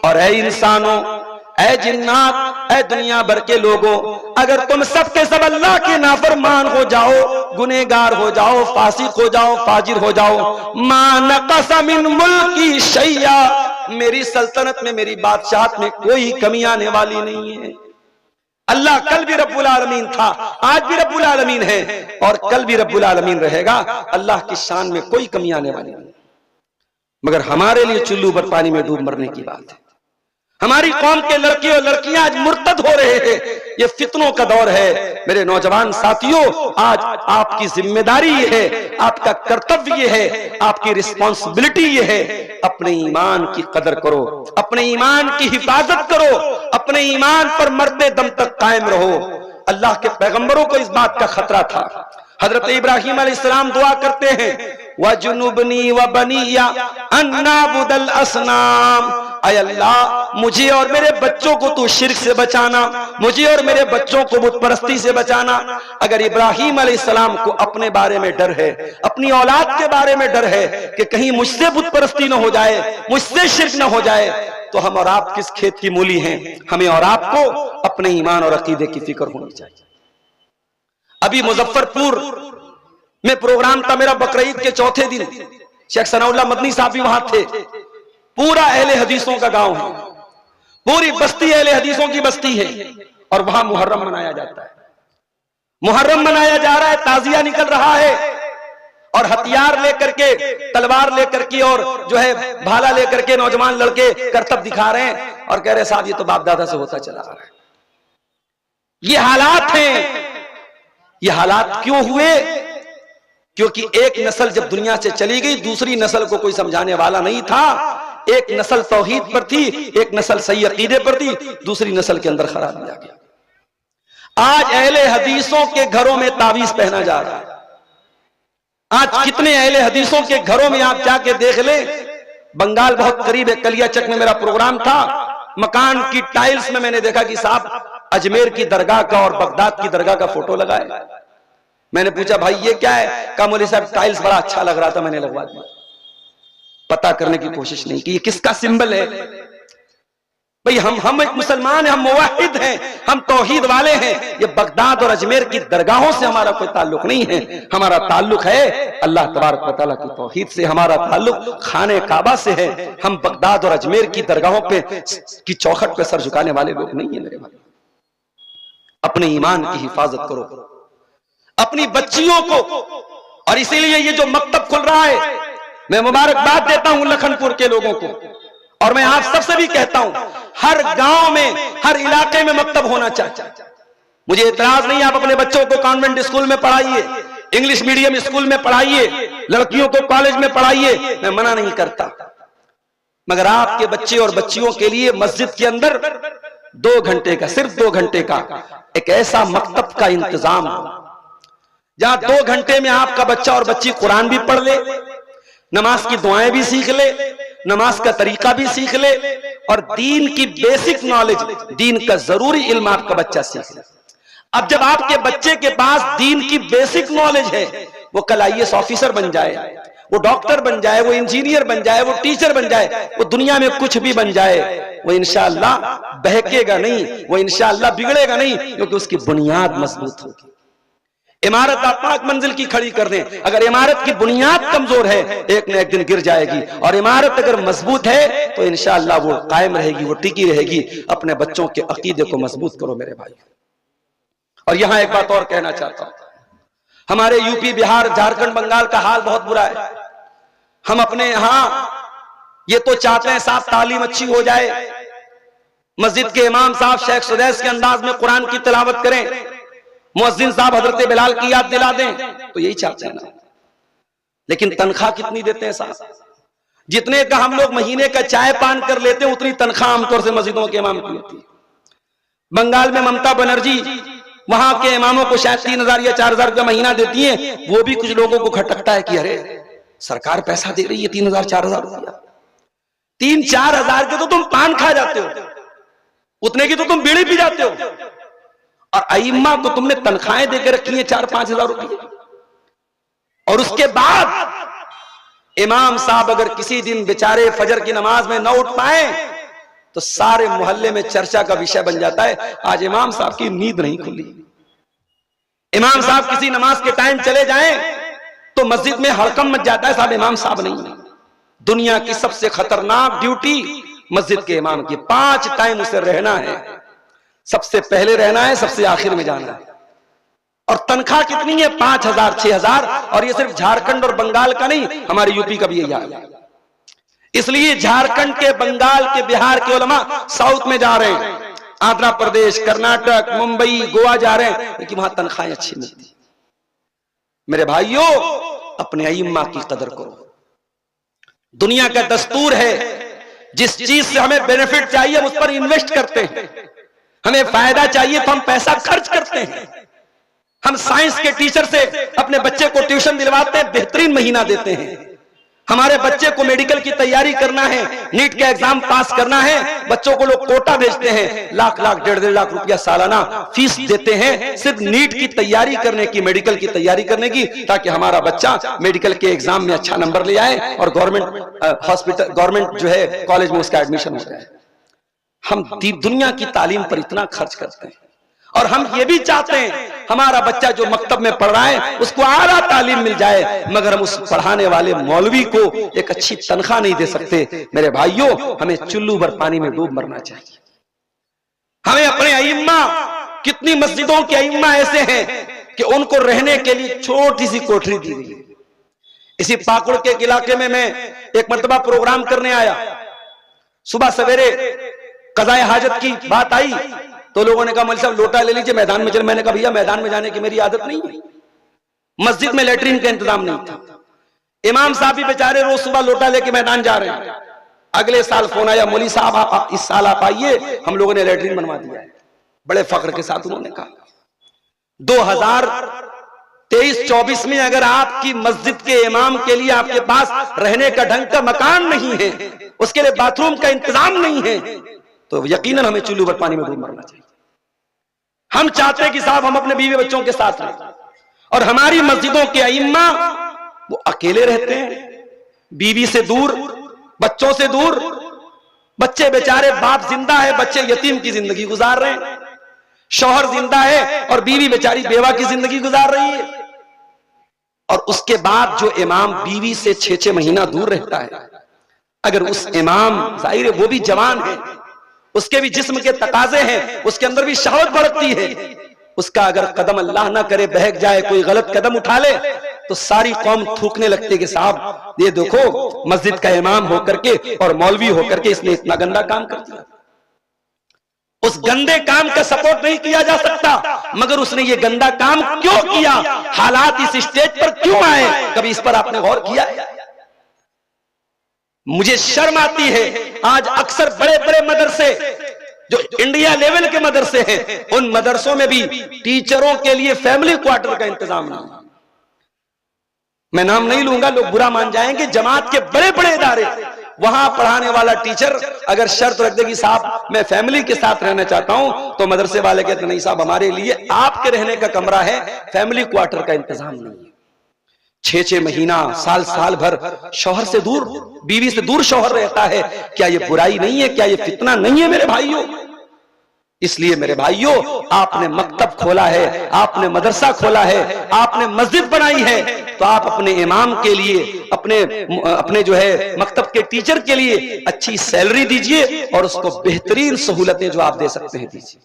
और ऐ इंसानों, ऐ जिन्नात, ऐ दुनिया भर के लोगों, अगर तुम सब के सब अल्लाह के नाफरमान हो जाओ, गुनहगार हो जाओ, फासिक हो जाओ, फाजिर हो जाओ, मा नक़स मिन मुल्की शैया, मेरी सल्तनत में, मेरी बादशाहत में कोई कमी आने वाली नहीं है। अल्लाह कल भी रब्बुल आलमीन था, आज भी रब्बुल आलमीन है और कल भी रब्बुल आलमीन रहेगा। अल्लाह की शान में कोई कमी आने वाली नहीं। मगर हमारे लिए चुल्लू पर पानी में डूब मरने की बात है। हमारी कौम के लड़के और लड़कियां आज मुर्तद हो रहे हैं। ये फितनों का दौर है। मेरे नौजवान साथियों, आज आपकी जिम्मेदारी ये है, आपका कर्तव्य ये है, आपकी रिस्पॉन्सिबिलिटी ये है, अपने ईमान की कदर करो, अपने ईमान की हिफाजत करो, अपने ईमान पर मरते दम तक कायम रहो। अल्लाह के पैगंबरों को इस बात का खतरा था। हजरत इब्राहीम अलैहिस्सलाम दुआ करते हैं, वजुनुबनी व बनिया अन्ना बुदल असनाम, ऐ अल्लाह मुझे और मेरे बच्चों को तू शिर्क से बचाना, मुझे और मेरे बच्चों को बुत परस्ती से बचाना। अगर इब्राहीम अलैहिस्सलाम को अपने बारे में डर है, अपनी औलाद के बारे में डर है कि कहीं मुझसे बुत परस्ती न हो जाए, मुझसे शिर्क न हो जाए, तो हम और आप किस खेत की मूली हैं। हमें और आपको अपने ईमान और अकीदे की फिक्र होनी चाहिए। अभी मुजफ्फरपुर में प्रोग्राम था मेरा, बकरीद के चौथे दिन शेख सनाउल्लाह मदनी साहब भी वहां थे। पूरा अहले हदीसों का गांव है, पूरी बस्ती अहले हदीसों की बस्ती है और वहां मुहर्रम मनाया जाता है। मुहर्रम मनाया जा रहा है, ताजिया निकल रहा है और हथियार लेकर के, तलवार लेकर के और जो है भाला लेकर के नौजवान लड़के करतब दिखा रहे हैं और कह रहे साहब ये तो बाप दादा से होता चला आ रहा है। ये हालात हैं। ये हालात क्यों हुए? क्योंकि एक नस्ल जब दुनिया से चली गई, दूसरी नस्ल को कोई समझाने वाला नहीं था। एक नस्ल तौहीद पर थी, एक नस्ल सही अकीदे पर थी, दूसरी नस्ल के अंदर खराबी आ गया। आज अहले हदीसों के घरों में तावीज पहना जा रहा है। आज कितने अहले हदीसों के घरों में आप जाके देख ले। बंगाल बहुत करीब है, कलियाचक में मेरा प्रोग्राम था। मकान की टाइल्स में मैंने देखा कि साहब अजमेर की दरगाह का और बगदाद की दरगाह का फोटो लगाए। मैंने पूछा भाई ये क्या है? कहा मौलवी साहब टाइल्स बड़ा अच्छा लग रहा था, मैंने लगवा दिया। पता करने की कोशिश नहीं की ये किसका सिंबल है। भाई हम एक मुसलमान हैं, हम मुवाहिद हैं, हम तौहीद वाले हैं। ये बगदाद और अजमेर की दरगाहों से हमारा कोई ताल्लुक नहीं है। हमारा ताल्लुक है अल्लाह तबारक व तआला की तौहीद से। हमारा ताल्लुक खाने काबा से है। हम बगदाद और अजमेर की दरगाहों पे की चौखट पे सर झुकाने वाले लोग नहीं है। मेरे भाई, अपने ईमान की हिफाजत करो, अपनी बच्चियों को। और इसीलिए ये जो मकतब खुल रहा है, मैं मुबारकबाद देता हूं लखनपुर के लोगों को। और मैं आप सबसे भी कहता हूं, हर गांव में, हर इलाके में मकतब होना चाहिए। मुझे इतराज नहीं, आप अपने बच्चों को कॉन्वेंट स्कूल में पढ़ाइए, इंग्लिश मीडियम स्कूल में पढ़ाइए, लड़कियों को कॉलेज में पढ़ाइए, मैं मना नहीं करता। मगर आपके बच्चे और बच्चियों के लिए मस्जिद के अंदर 2 घंटे का, सिर्फ 2 घंटे का एक ऐसा मकतब का इंतजाम हो जहां 2 घंटे में आपका बच्चा और बच्ची कुरान भी पढ़ ले, नमाज की दुआएं भी सीख ले, नमाज का तरीका भी सीख ले और दीन की बेसिक नॉलेज, दीन का जरूरी इल्म आपका बच्चा सीख ले। अब जब आपके बच्चे के पास दीन की बेसिक नॉलेज है, वो कल IAS ऑफिसर बन जाए, वो डॉक्टर बन जाए, वो इंजीनियर बन जाए, वो टीचर बन जाए, वो दुनिया में कुछ भी बन जाए, वो इंशाअल्लाह बहकेगा नहीं, वो इंशाअल्लाह बिगड़ेगा नहीं, क्योंकि उसकी बुनियाद मजबूत होगी। इमारत आप 5 मंजिल की खड़ी कर दें, अगर इमारत की बुनियाद कमजोर है, एक न एक दिन गिर जाएगी। और इमारत अगर मजबूत है तो इंशाअल्लाह वो कायम रहेगी, वो टिकी रहेगी। अपने बच्चों के अकीदे को मजबूत करो मेरे भाई। और यहां एक बात और कहना चाहता हूं, हमारे यूपी, बिहार, झारखंड, बंगाल का हाल बहुत बुरा है। हम अपने यहां ये तो चाहते हैं साहब तालीम अच्छी हो जाए, मस्जिद के इमाम साहब शेख सुदैस के अंदाज में कुरान की तिलावत करें, मुअज्जिन साहब हजरत बिलाल की याद दिला दें, तो यही चाहते हैं ना। लेकिन तनख्वाह कितनी देते हैं साहब? जितने का हम लोग महीने का चाय पान कर लेते हैं, उतनी तनख्वाह आमतौर से मस्जिदों के इमाम की होती है। बंगाल में ममता बनर्जी वहां के इमामों को शायद 3,000 या 4,000 रुपया महीना देती है। वो भी कुछ लोगों को खटकता है कि अरे सरकार पैसा दे रही है 3,000 4,000 रुपया, 3-4 हजार के तो तुम पान खा जाते हो, उतने की तो तुम बीड़ी पी जाते हो, और अइम्मा को तुमने तनख्वाहें देकर रखी है 4-5 हजार रुपये। और उसके बाद इमाम साहब अगर किसी दिन बेचारे फजर की नमाज में न उठ पाए तो सारे मोहल्ले में चर्चा का विषय बन जाता है, आज इमाम साहब की नींद नहीं खुली। इमाम साहब किसी नमाज के टाइम चले जाएं तो मस्जिद में हड़कंप मच जाता है, साहब इमाम साहब नहीं है। दुनिया की सबसे खतरनाक ड्यूटी मस्जिद के इमाम की, 5 टाइम उसे रहना है, सबसे पहले रहना है, सबसे आखिर में जाना है। और तनख्वाह कितनी है? 5,000 6,000। और ये सिर्फ झारखंड और बंगाल का नहीं, हमारे यूपी का भी यही हाल है। इसलिए झारखंड के, बंगाल के, बिहार के उलमा साउथ में जा रहे हैं, आंध्र प्रदेश, कर्नाटक, मुंबई, गोवा जा रहे हैं, लेकिन वहां तनख्वाहें अच्छी मिलती। मेरे भाइयों, अपने अइम्मा की कदर करो। दुनिया का दस्तूर है, जिस चीज से हमें बेनिफिट चाहिए हम उस पर इन्वेस्ट करते हैं। हमें फायदा चाहिए तो हम पैसा खर्च करते हैं। हम साइंस के टीचर से अपने बच्चे को ट्यूशन दिलवाते हैं, बेहतरीन महीना देते हैं। हमारे बच्चे को मेडिकल की तैयारी करना है, नीट का एग्जाम पास करना है, बच्चों को लोग कोटा भेजते हैं, लाख लाख 1.5 लाख रुपया सालाना फीस देते हैं सिर्फ नीट की तैयारी करने की, मेडिकल की तैयारी करने की, ताकि हमारा बच्चा मेडिकल के एग्जाम में अच्छा नंबर ले आए और गवर्नमेंट हॉस्पिटल, गवर्नमेंट जो है कॉलेज में उसका एडमिशन हो जाए। हम दुनिया की तालीम पर इतना खर्च करते हैं, और हम ये भी चाहते हैं हमारा बच्चा जो मकतब में पढ़ रहा है उसको आला तालीम मिल जाए, मगर हम उस पढ़ाने वाले मौलवी को एक अच्छी तनख्वाह नहीं दे सकते। मेरे भाइयों, हमें चुल्लू भर पानी में डूब मरना चाहिए। हमें अपने अइम्मा, कितनी मस्जिदों के अइम्मा ऐसे हैं कि उनको रहने के लिए छोटी सी कोठरी दी गई है। इसी पाकुड़ के इलाके में मैं एक मरतबा प्रोग्राम करने आया, सुबह सवेरे कज़ाए हाजत की बात आई तो लोगों ने कहा मौलवी साहब लोटा ले लीजिए, मैदान में चले। मैंने कहा भैया मैदान में जाने की मेरी आदत नहीं है, मस्जिद में लेटरिन का इंतजाम नहीं था। इमाम साहब भी बेचारे रोज सुबह लोटा लेके मैदान जा रहे हैं। अगले साल फोन आया, मौलवी साहब आप इस साल आप आइए, हम लोगों ने लेटरिन बनवा दिया है। बड़े फख्र के साथ उन्होंने कहा 2023-24 में अगर आपकी मस्जिद के इमाम के लिए आपके पास रहने का ढंग का मकान नहीं है, उसके लिए बाथरूम का इंतजाम नहीं है, तो यकीनन हमें चुल्लू भर पानी में डूब मरना चाहिए। हम चाहते हैं कि साहब हम अपने बीवी बच्चों के साथ रहें, और हमारी मस्जिदों के अइम्मा वो अकेले रहते हैं, बीवी से दूर, बच्चों से दूर। बच्चे बेचारे, बाप जिंदा है, बच्चे यतीम की जिंदगी गुजार रहे हैं, शौहर जिंदा है और बीवी बेचारी बेवा की जिंदगी गुजार रही है। और उसके बाद जो इमाम बीवी से 6-6 महीना दूर रहता है, अगर उस इमाम, जाहिर है वो भी जवान है, उसके भी जिस्म के तकाजे हैं, उसके अंदर भी शहवत बढ़ती है, उसका अगर कदम अल्लाह ना करे बहक जाए, कोई गलत कदम उठा ले, तो सारी कौम थूकने लगती है कि साहब ये देखो मस्जिद का इमाम होकर के और मौलवी होकर के इसने इतना गंदा काम कर दिया। उस गंदे काम का सपोर्ट नहीं किया जा सकता, मगर उसने ये गंदा काम क्यों किया, हालात इस स्टेज पर क्यों आए, कभी इस पर आपने गौर किया है? मुझे शर्म आती है, आज अक्सर बड़े बड़े मदरसे जो इंडिया लेवल के मदरसे हैं, उन मदरसों में भी टीचरों के लिए फैमिली क्वार्टर का इंतजाम नहीं। मैं नाम नहीं लूंगा, लोग बुरा मान जाएंगे। जमात के बड़े बड़े इदारे, वहां पढ़ाने वाला टीचर अगर शर्त रख दे कि साहब मैं फैमिली के साथ रहना चाहता हूं, तो मदरसे वाले कहते नहीं साहब हमारे लिए आपके रहने का कमरा है, फैमिली क्वार्टर का इंतजाम नहीं है। 6-6 महीना, साल भर शौहर से दूर, बीवी से दूर शौहर रहता है। क्या ये बुराई नहीं है? क्या ये फितना नहीं है मेरे भाइयों? इसलिए मेरे भाइयों, आपने मकतब खोला है, आपने मदरसा खोला है, आपने मस्जिद बनाई है, तो आप अपने इमाम के लिए, अपने जो है मकतब के टीचर के लिए अच्छी सैलरी दीजिए और उसको बेहतरीन सहूलतें जो आप दे सकते हैं दीजिए।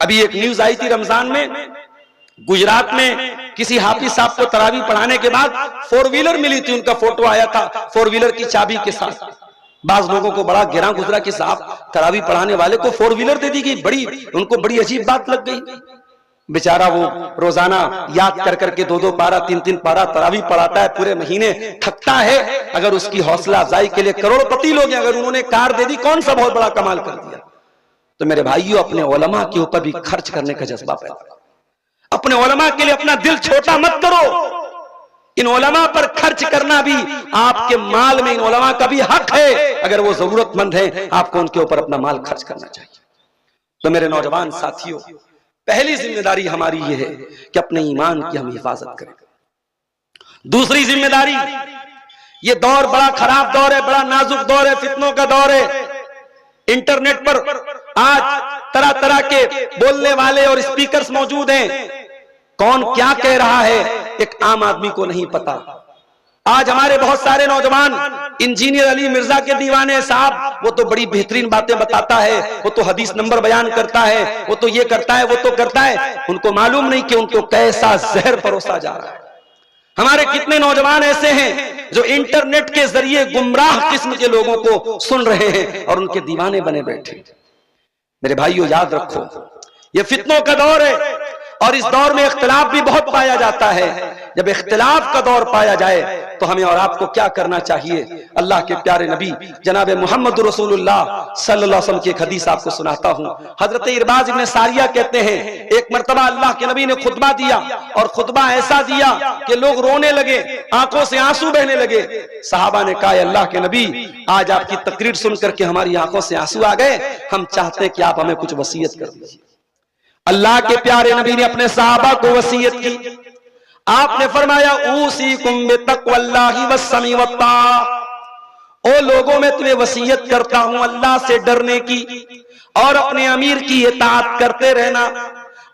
अभी एक न्यूज आई थी रमजान में, गुजरात में किसी हाफिज साहब को तरावी पढ़ाने के बाद 4 व्हीलर मिली थी, उनका फोटो आया था 4 व्हीलर की चाबी के साथ। बाज लोगों को बड़ा गिरा गुजरा कि साहब तरावी पढ़ाने वाले को 4 व्हीलर दे दी गई, उनको बड़ी अजीब बात लग गई। बेचारा वो रोजाना याद कर करके 2-2 पारा 3-3 पारा तरावी पढ़ाता है, पूरे महीने थकता है। अगर उसकी हौसला अफजाई के लिए करोड़पति लोग हैं, अगर उन्होंने कार दे दी, कौन सा बहुत बड़ा कमाल कर दिया। तो मेरे भाइयों, अपने उलमा के ऊपर भी खर्च करने का जज्बा पैदा करो। अपने उलमा के लिए अपना दिल छोटा मत करो। इन उलमा पर खर्च करना भी आपके माल में, इन उलमा का भी हक है। अगर वो जरूरतमंद है, आपको उनके ऊपर अपना माल खर्च करना चाहिए। तो मेरे नौजवान साथियों, पहली जिम्मेदारी हमारी ये है कि अपने ईमान की हम हिफाजत करें। दूसरी जिम्मेदारी, ये दौर बड़ा खराब दौर है, बड़ा नाजुक दौर है, फितनों का दौर है। इंटरनेट पर आज तरह तरह के बोलने वाले और स्पीकर्स मौजूद हैं। कौन क्या कह रहा है एक आम आदमी को नहीं पता। आज हमारे बहुत सारे नौजवान इंजीनियर अली मिर्जा के दीवाने साहब, वो तो बड़ी बेहतरीन बातें बताता है, वो तो हदीस नंबर बयान करता है, वो तो ये करता है, वो तो करता है। उनको मालूम नहीं कि उनको कैसा जहर परोसा जा रहा है। हमारे कितने नौजवान ऐसे हैं जो इंटरनेट के जरिए गुमराह किस्म के लोगों को सुन रहे हैं और उनके दीवाने बने बैठे। मेरे भाइयों, याद रखो, ये फितनों का दौर है और इस दौर में इख्तिलाफ भी बहुत पाया जाता है। जब इख्तिलाफ का दौर पाया जाए तो हमें और आपको क्या करना चाहिए। अल्लाह के प्यारे नबी जनाब मोहम्मद रसूलुल्लाह सल्लल्लाहु अलैहि वसल्लम की एक हदीस आपको सुनाता हूं। हजरत इरबाज इब्न सारिया कहते हैं, एक मर्तबा अल्लाह के नबी ने खुतबा दिया और खुतबा ऐसा दिया कि लोग रोने लगे, आंखों से आंसू बहने लगे। सहाबा ने कहा, अल्लाह के नबी, आज आपकी तकरीर सुनकर के हमारी आंखों से आंसू आ गए, हम चाहते हैं कि आप हमें कुछ वसीयत कर दीजिए। अल्लाह के प्यारे नबी ने अपने सहाबा को वसीयत की। आपने फरमाया, ऊसीकुम बितक़्वल्लाहि वस्समी वत्ताअ। ओ लोगों, मैं तुम्हें वसीयत करता हूं अल्लाह से डरने की और अपने अमीर की इताअत करते रहना।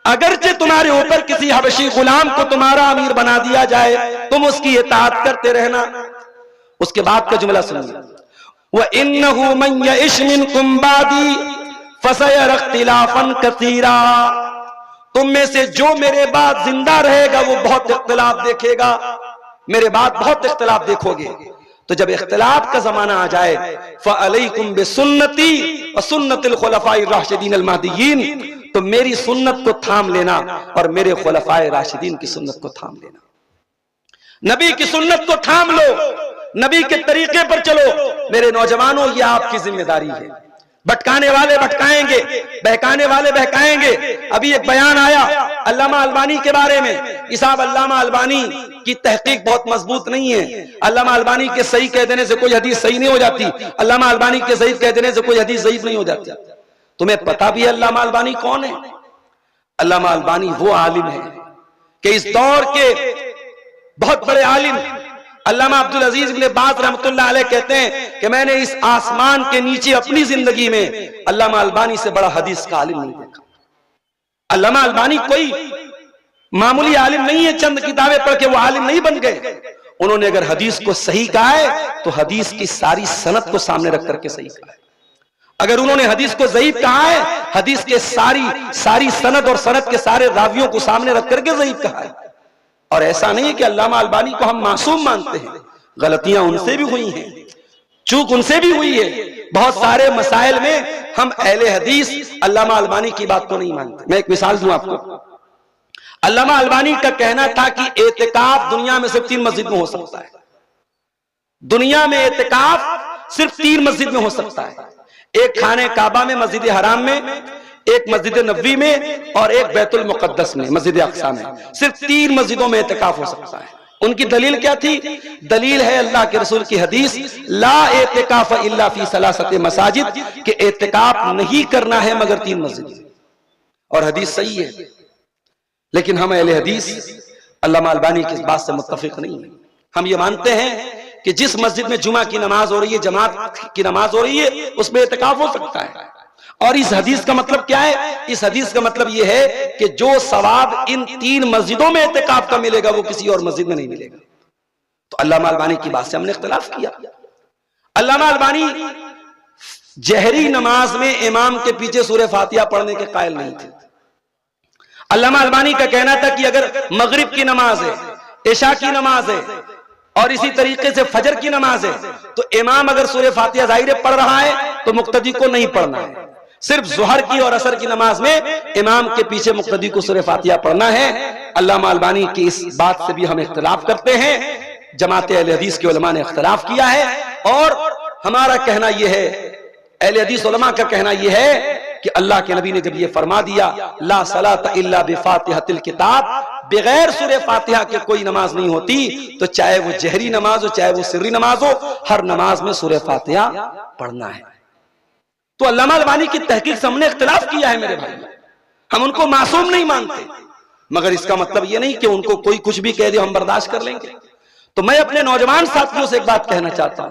अगरचे तुम्हारे ऊपर किसी हबशी गुलाम को तुम्हारा अमीर बना दिया जाए, तुम उसकी इताअत करते रहना। उसके बाद का जुमला सुनिए, व इन्नहु मन यइश मिनकुम बादी फसयरा इख्तिलाफन कसीरा। तुम में से जो मेरे बाद जिंदा रहेगा वो बहुत इख्तिलाफ देखेगा, मेरे बाद बहुत इख्तिलाफ देखोगे। तो जब इख्तिलाफ का जमाना आ जाए, फअलैकुम बिसुन्नती व सुन्नतिल खुलफाए राशिदीन अल महदियीन, तो मेरी सुन्नत को थाम लेना और मेरे खुलफाए राशिदीन की सुन्नत को थाम लेना। नबी की सुन्नत को थाम लो, नबी के तरीके पर चलो। मेरे नौजवानों, ये आपकी जिम्मेदारी है। भटकाने वाले भटकाएंगे, बहकाने वाले बहकाएंगे। अभी एक बयान आया अल्लामा अलबानी के बारे में। इसाब अल्लामा अलबानी की तहकीक बहुत मजबूत नहीं है। अल्लामा अलबानी के सही कह देने से कोई हदीस सही नहीं हो जाती, अल्लामा अलबानी के ज़ईफ कह देने से कोई हदीस ज़ईफ नहीं हो जाती। तुम्हें पता भी है अल्लामा अलबानी कौन है? अल्लामा अलबानी वो आलिम है कि इस दौर के बहुत बड़े आलिम अल्लामा अब्दुल अजीज इब्न बाज रहमतुल्लाह अलैह कहते हैं कि मैंने इस आसमान के नीचे अपनी जिंदगी में अल्लामा अलबानी से बड़ा हदीस का आलिम नहीं देखा। अल्लामा अलबानी कोई मामूली आलिम नहीं है, चंद किताबें पढ़ के वो आलिम नहीं बन गए। उन्होंने अगर हदीस को सही कहा है तो हदीस की सारी सनद को सामने रख करके सही कहा है। अगर उन्होंने हदीस को ज़ईफ कहा है, हदीस के सारी सनद और सनद के सारे रावियों को सामने रख करके ज़ईफ कहा है। और ऐसा नहीं है कि अल्लामा अलबानी को हम मासूम मानते हैं, गलतियां उनसे भी हुई हैं, चूक उनसे भी हुई है। बहुत सारे मसाइल में हम अहले हदीस अल्लामा अलबानी की बात को नहीं मानते। मैं एक मिसाल दूं आपको। अल्लामा अलबानी का कहना था कि एतिकाफ दुनिया में सिर्फ 3 मस्जिद में हो सकता है। दुनिया में एतिकाफ सिर्फ 3 मस्जिद में हो सकता है। एक खाने काबा में, मस्जिद हराम में, एक मस्जिद नबवी में और एक बैतुल मुकद्दस में, मस्जिद अक्सा में। सिर्फ 3 मस्जिदों में एतिकाफ हो सकता है। उनकी दलील क्या थी? दलील है अल्लाह के रसूल की हदीस, ला एतिकाफ इल्ला फी सलासति मसाजिद, कि एतिकाफ नहीं करना है मगर 3 मस्जिद। और हदीस सही है, लेकिन हम अहले हदीस अल्लामा अलबानी की इस बात से मुत्तफिक नहीं है। हम ये मानते हैं कि जिस मस्जिद में जुमा की नमाज हो रही है, जमात की नमाज हो रही है, उसमें एतिकाफ हो सकता है। और इस हदीस का मतलब क्या है? इस हदीस का मतलब यह है कि जो सवाब इन 3 मस्जिदों में एतिकाफ का मिलेगा वो किसी और मस्जिद में नहीं मिलेगा। तो अल्लामा अलबानी की बात से हमने इख्तिलाफ किया। अल्लामा अलबानी जहरी नमाज में इमाम के पीछे सूरह फातिहा पढ़ने के कायल नहीं थे। अल्लामा अलबानी का कहना था कि अगर मगरिब की नमाज है, इशा की नमाज है और इसी तरीके से फजर की नमाज है, तो इमाम अगर सूरह फातिहा जाहिर पढ़ रहा है तो मुक्तदी को नहीं पढ़ना है। सिर्फ ज़ुहर की और असर की नमाज में इमाम के पीछे मुक्तदी को सूरह फातिहा पढ़ना है। अल्लामा अलबानी की इस बात से भी हम इख्तिलाफ करते हैं। जमात अहले हदीस के उलमा ने इख्तिलाफ किया है और हमारा कहना यह है, अहले हदीस उलमा का कहना यह है कि अल्लाह के नबी ने जब ये फरमा दिया ला सलात इल्ला बिफातिहतिल किताब, बगैर सूरह फातिहा के कोई नमाज नहीं होती, तो चाहे वो जहरी नमाज हो चाहे वो सिर्री नमाज हो, हर नमाज में सूरह फातिहा पढ़ना है। तो अल्लामा अलबानी की तहकीक से हमने इख्तिलाफ किया है मेरे भाई। हम उनको मासूम नहीं मानते, मगर इसका मतलब ये नहीं कि उनको कोई कुछ भी कह दे हम बर्दाश्त कर लेंगे। तो मैं अपने नौजवान साथियों से एक बात कहना चाहता हूं